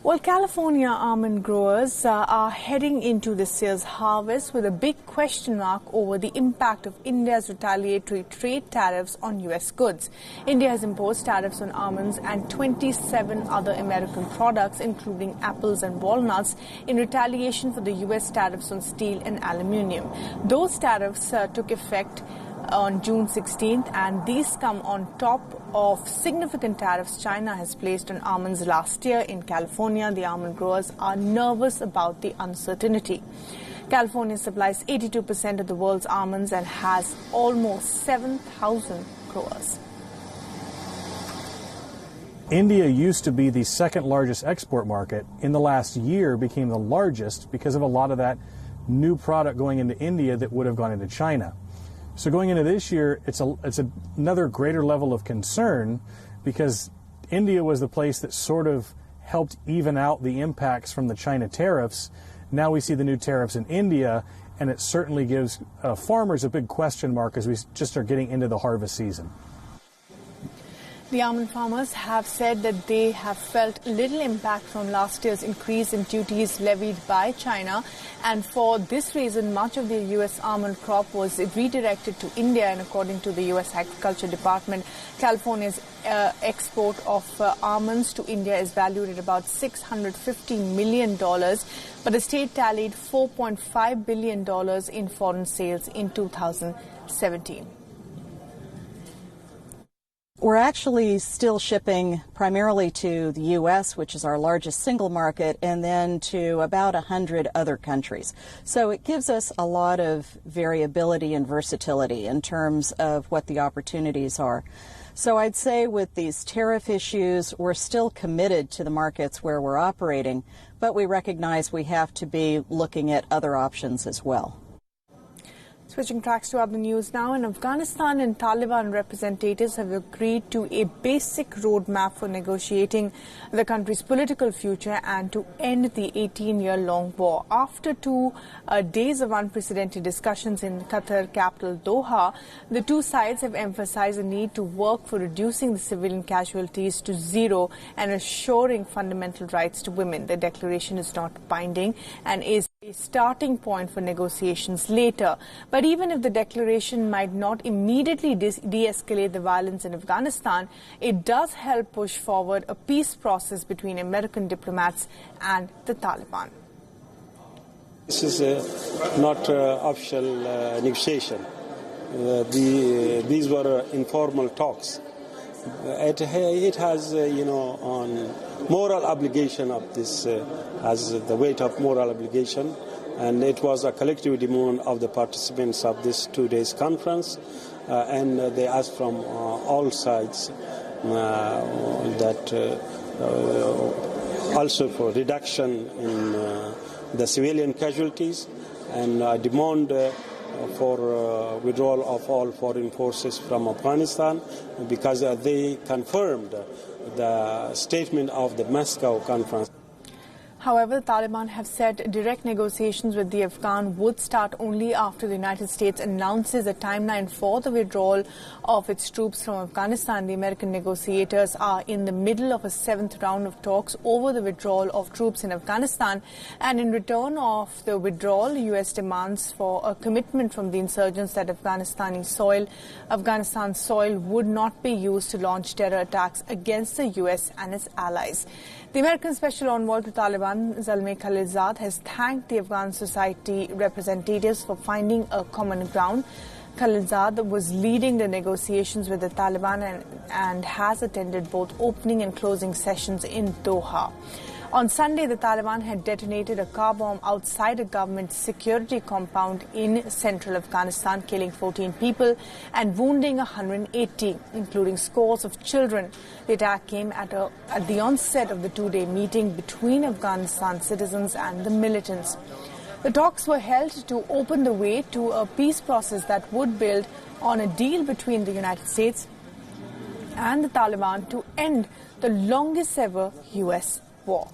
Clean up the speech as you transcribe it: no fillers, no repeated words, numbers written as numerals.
Well, California almond growers are heading into this year's harvest with a big question mark over the impact of India's retaliatory trade tariffs on U.S. goods. India has imposed tariffs on almonds and 27 other American products, including apples and walnuts, in retaliation for the U.S. tariffs on steel and aluminium. Those tariffs took effect on June 16th, and these come on top of significant tariffs China has placed on almonds last year. In California, the almond growers are nervous about the uncertainty. California supplies 82% of the world's almonds and has almost 7,000 growers. India used to be the second largest export market. In the last year, became the largest because of a lot of that new product going into India that would have gone into China. So going into this year, it's another greater level of concern because India was the place that sort of helped even out the impacts from the China tariffs. Now we see the new tariffs in India, and it certainly gives farmers a big question mark as we just are getting into the harvest season. The almond farmers have said that they have felt little impact from last year's increase in duties levied by China, and for this reason much of the U.S. almond crop was redirected to India. And according to the U.S. Agriculture Department, California's export of almonds to India is valued at about $650 million, but the state tallied $4.5 billion in foreign sales in 2017. We're actually still shipping primarily to the U.S., which is our largest single market, and then to about 100 other countries. So it gives us a lot of variability and versatility in terms of what the opportunities are. So I'd say with these tariff issues, we're still committed to the markets where we're operating, but we recognize we have to be looking at other options as well. Switching tracks to other news now. In Afghanistan, and Taliban representatives have agreed to a basic roadmap for negotiating the country's political future and to end the 18-year-long war. After 2 days of unprecedented discussions in Qatar capital Doha, the two sides have emphasized the need to work for reducing the civilian casualties to zero and assuring fundamental rights to women. The declaration is not binding and is a starting point for negotiations later. But even if the declaration might not immediately de-escalate the violence in Afghanistan, it does help push forward a peace process between American diplomats and the Taliban. This is not official negotiation. These were informal talks. It has, on moral obligation of this, as the weight of moral obligation, and it was a collective demand of the participants of this 2 days conference, and they asked from all sides that also for reduction in the civilian casualties and demand for withdrawal of all foreign forces from Afghanistan, because they confirmed the statement of the Moscow conference. However, the Taliban have said direct negotiations with the Afghan would start only after the United States announces a timeline for the withdrawal of its troops from Afghanistan. The American negotiators are in the middle of a 7th round of talks over the withdrawal of troops in Afghanistan. And in return of the withdrawal, the U.S. demands for a commitment from the insurgents that Afghanistan's soil would not be used to launch terror attacks against the U.S. and its allies. The American Special Envoy to Taliban, Zalmay Khalilzad, has thanked the Afghan society representatives for finding a common ground. Khalilzad was leading the negotiations with the Taliban and has attended both opening and closing sessions in Doha. On Sunday, the Taliban had detonated a car bomb outside a government security compound in central Afghanistan, killing 14 people and wounding 180, including scores of children. The attack came at the onset of the 2-day meeting between Afghanistan citizens and the militants. The talks were held to open the way to a peace process that would build on a deal between the United States and the Taliban to end the longest ever U.S. war.